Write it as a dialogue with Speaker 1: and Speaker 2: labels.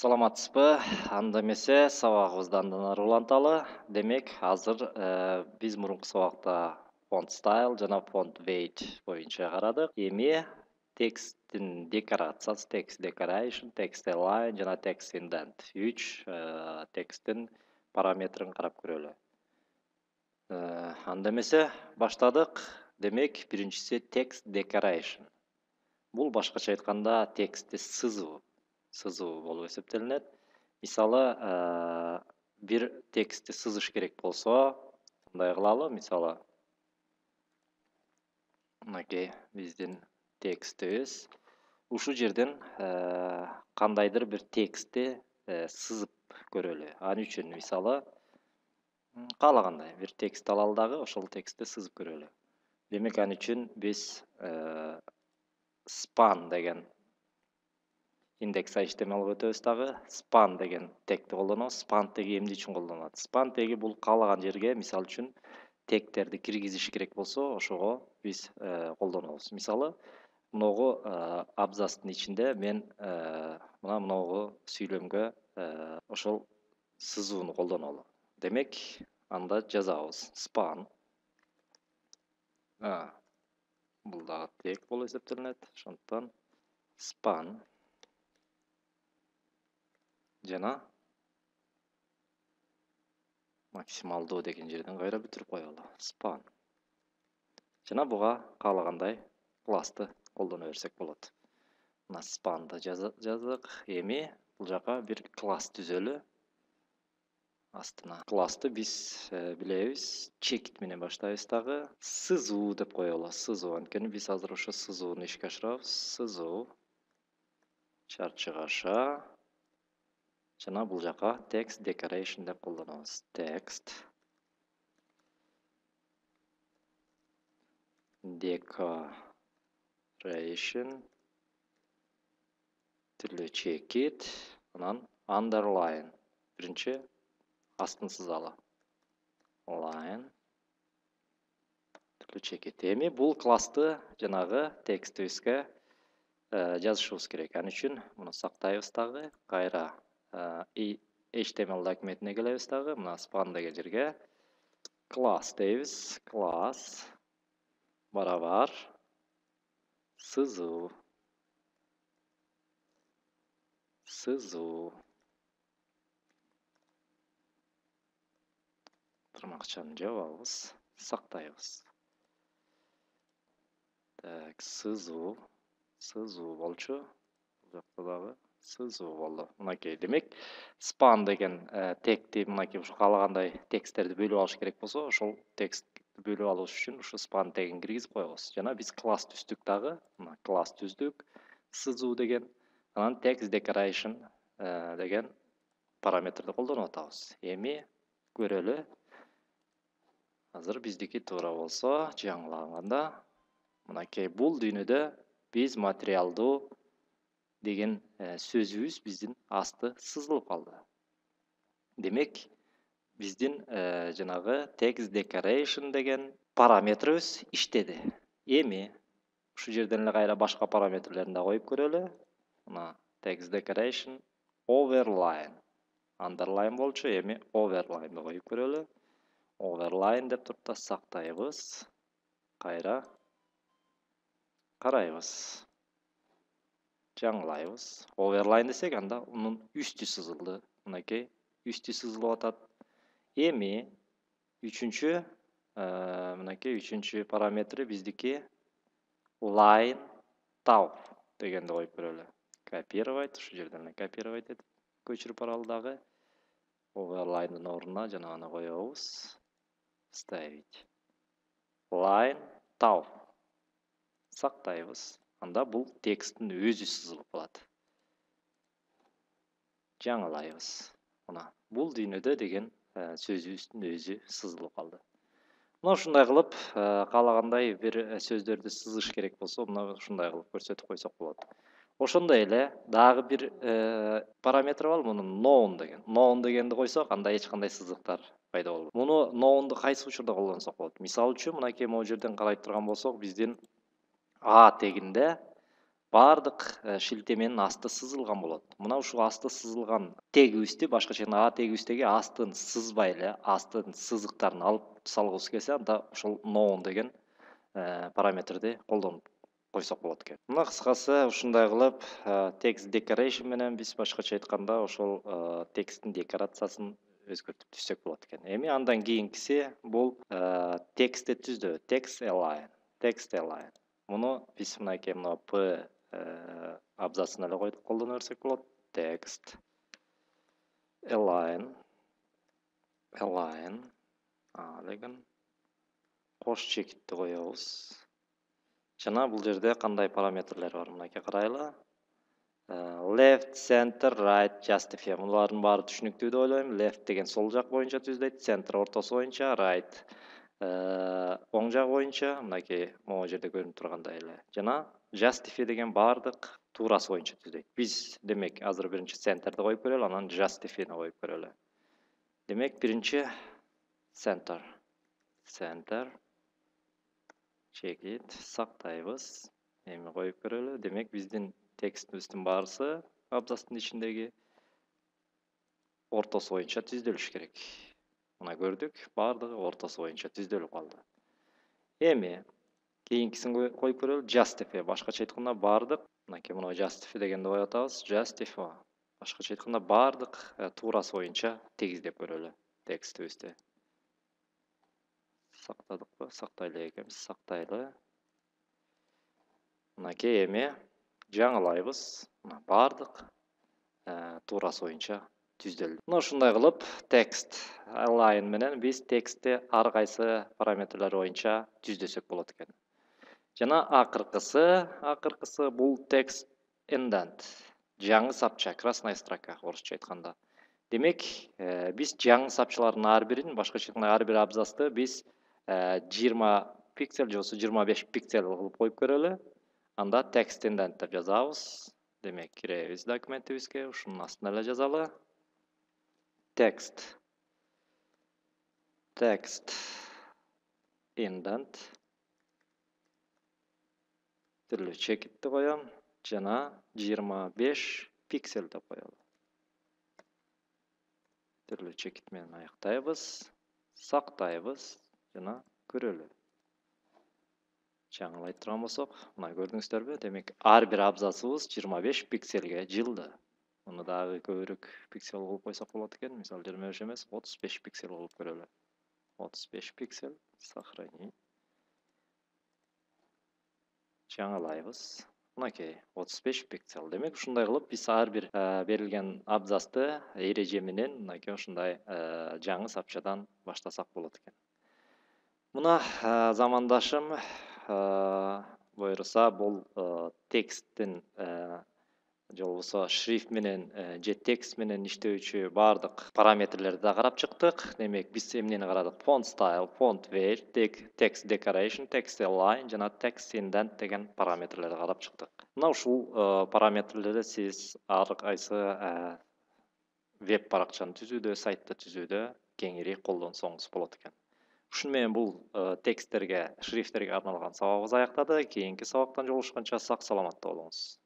Speaker 1: Саламатсызбы? Анда эмесе сабагыбызды андан ары уланталы. Демек, азыр биз мурунку сабакта font style жана font weight боюнча карадык. Эми тексттин декорациясы, text decoration, text align жана text indent. 3 тексттин параметрин карап көрөлү. Анда эмесе баштадык. Демек, биринчиси text decoration. Бул башкача айтканда текстти сызуу болуп эсептелинет. Мисалы, бир текстти сызыш керек болсо, мындай кылалы. Мисалы, мынакей биздин текстибиз. Ушул жерден кандайдыр бир текстти сызып көрөлү. Ал үчүн мисалы каалагандай бир текст алалы дагы ошол текстти сызып көрөлү. Демек, ал үчүн биз span деген индекс HTML өтөбүз дагы. Span деген тегти колдонобуз. Span теги эмне үчүн колдонулат? Span теги бул каалаган жерге, мисалы үчүн, тегтерди киргизиш керек болсо, ошого биз колдонобуз. Мисалы, мыногу абзацтын ичинде мен мыногу сүйлөмгө ошол сызууну колдонолу. Демек, анда жазабыз span. Бул дагы тег болуп эсептелинет. Ошондуктан span жана максималдуу деген жерден кайра бүтүрүп коелу. Span. Жана буга каалагандай классты колдоно берсек болот. Мына spanды жаздык. Эми бул жака бир класс түзөлү. Астына классты биз билебиз, чекит менен баштайбыз дагы. Сызуу деп коелу. Сызуу. Анткени биз азыр ошо сызууну ишке ашырабыз. Сызуу. Чарчыгаша. Жана бул жака text decoration деп колдонобуз. Text decoration түрлүү чекит, анан underline. Биринчи астын сызалы. Line түрлүү чекит. Эми бул классты жанагы текстибизге жазышыбыз керек. Ал үчүн муну сактайбыз дагы. Кайра HTML документине келебиз дагы. Мына span деген жерге класс дейбиз. Класс барабар сызуу. Сызуу. Тырмакчаны жабабыз, сактайбыз. Так, сызуу. Сызуу болчу. Бул жакта дагы сызуу болду. Мынакей. Демек, span деген тегти мынакей ушу каалагандай тексттерди бөлүп алыш керек болсо, ошол текстти бөлүп алыш үчүн ушу span тегин киргизип коебуз. Жана биз класс түздүк дагы. Мына класс түздүк. Сызуу деген, анан text decoration деген параметрди колдонуп атабыз. Эми көрөлү. Азыр биздики туура болсо, жаңыланганда, мынакей бул дүйнөдө биз материалдуу деген сөзүбүз биздин асты сызылып калды. Демек, биздин жанагы text decoration деген параметрибиз иштеди. Эми ушу жерден эле кайра башка параметрлерин да коюп көрөлү. Мына text decoration overline. Underline болчу, эми overline'ды коюп көрөлү. Overline деп туруп да сактайбыз. Кайра карайбыз. Жаңылайбыз. Overline десек, анда унун үстү сызылды. Мынакей үстү сызылып атат. Эми үчүнчү параметри биздики line top дегенди коюп көрөлү. Копировать, ушу жерден эле копировать этип көчүрүп баралы дагы. Overline'дын ордуна жанагыны коебуз. Ставить. Line top. Сактайбыз. Анда бул тексттин өзү сызылып калат. Жаңылайбыз. Мына бул дүйнөдө деген сөзүбүздүн өзү сызылып калды. Мына ушундай кылып, каалагандай бир сөздөрдү сызыш керек болсо, мына ушундай кылып көрсөтүп койсок болот. Ошондой эле дагы бир параметр бар, мунун noun деген. Noun дегенди койсок, анда эч кандай сызыктар пайда болот. Муну no'унду кайсы учурда колдонсок болот? Мисалы үчүн мынакей могу жерден карай турган болсок, биздин А тегинде бардык шилтеменин асты сызылган болот. Мына ушул асты сызылган тегибизди, башкача айтканда А тегибиздеги астын сызбай эле, астын сызыктарын алып салгыбыз келсе, анда ушул no'un деген параметрди колдонуп койсок болот экен. Мына кыскасы ушундай кылып text decoration менен биз башкача айтканда ошол тексттин декорациясын өзгөртүп түзсөк болот экен. Эми андан кийинкиси бул текстти түздөө, text align, text align. Муну биз мынакей мына P абзацын эле коюп колдоно берсек болот. Text align, леген кош чекитти коебуз. Жана бул жерде кандай параметрлер бар? Мынакей карайлы. Left, center, right, justify. Булардын баары түшүнүктүү деп ойлойм. Left деген сол жак боюнча түздөйт, center ортосу боюнча, right оң жак боюнча, мынакей могу жерде көрүнүп тургандай эле. Жана justify деген бардык туурасы боюнча түздөйт. Биз демек азыр биринчи centerди коюп көрөлү, анан justify'ни коюп көрөлү. Демек биринчи center. Center чекит сактайбыз. Эми коюп көрөлү. Демек биздин текстибиздин баарысы абзацтын ичиндеги ортосу боюнча түздөлүш керек. Мына көрдүк, бардыгы ортосу боюнча түздөлүп калды. Эми кийинкисин коюп көрөлү. Justify. Башкача айтканда бардык, мынакей муну justify дегенди коюп атабыз. Justify. Башкача айтканда бардык туурасы боюнча тегиздеп көрөлү текстибизди. Сактадыкпы? Сактайлы экенбиз. Сактайлы. Мынакей эми жаңылайбыз. Мына бардык туурасы боюнча түздөлдү. Мына ушундай кылып text align менен биз текстти ар кайсы параметрлер боюнча түздөсөк болот экен. Жана акыркысы бул text indent. Жаңы сапча, красная строка орусча айтканда. Демек, биз жаңы сапчалардын ар бирин, башкача айтканда ар бир абзацты биз 20 пиксель же 25 пиксель кылып коюп көрөлү. Анда text indent деп жазабыз. Демек, киребиз документибизге, ушунун астына эле жазалы. Text indent түрлүү чекитти коём жана 25 пиксель деп коелу. Түрлүү чекит менен аяктайбыз, сактайбыз жана көрөлү. Жаңылай турган болсок, мына көрдүңүздөрбү? Демек, ар бир абзацыбыз 25 пиксельге жылды. Муну дагы көбүрөөк пиксель кылып койсок болот экен. Мисалы 25 эмес, 35 пиксель кылып көрөлү. 35 пиксель, сохранить. Жаңылайбыз. Мынакей 35 пиксель. Демек, ушундай кылып биз ар бир берилген абзацты эреже менен мынакей ушундай жаңы сапчадан баштасак болот экен. Мына замандашым буйруса бул тексттин же болбосо шрифт менен же текст менен иштөөчү бардык параметрлерди да карап чыктык. Демек, биз эмнени карадык? Font style, font weight, text decoration, text align жана text indent деген параметрлерди карап чыктык. Мына ушул параметрлерди сиз ар кайсы веб баракчаны түзүүдө, сайтты түзүүдө кеңири колдонсоңуз болот экен. Ушуну менен бул тексттерге, шрифттерге арналган сабагыбыз аяктады. Кийинки сабактан жолугушканча сак саламатта болуңуз.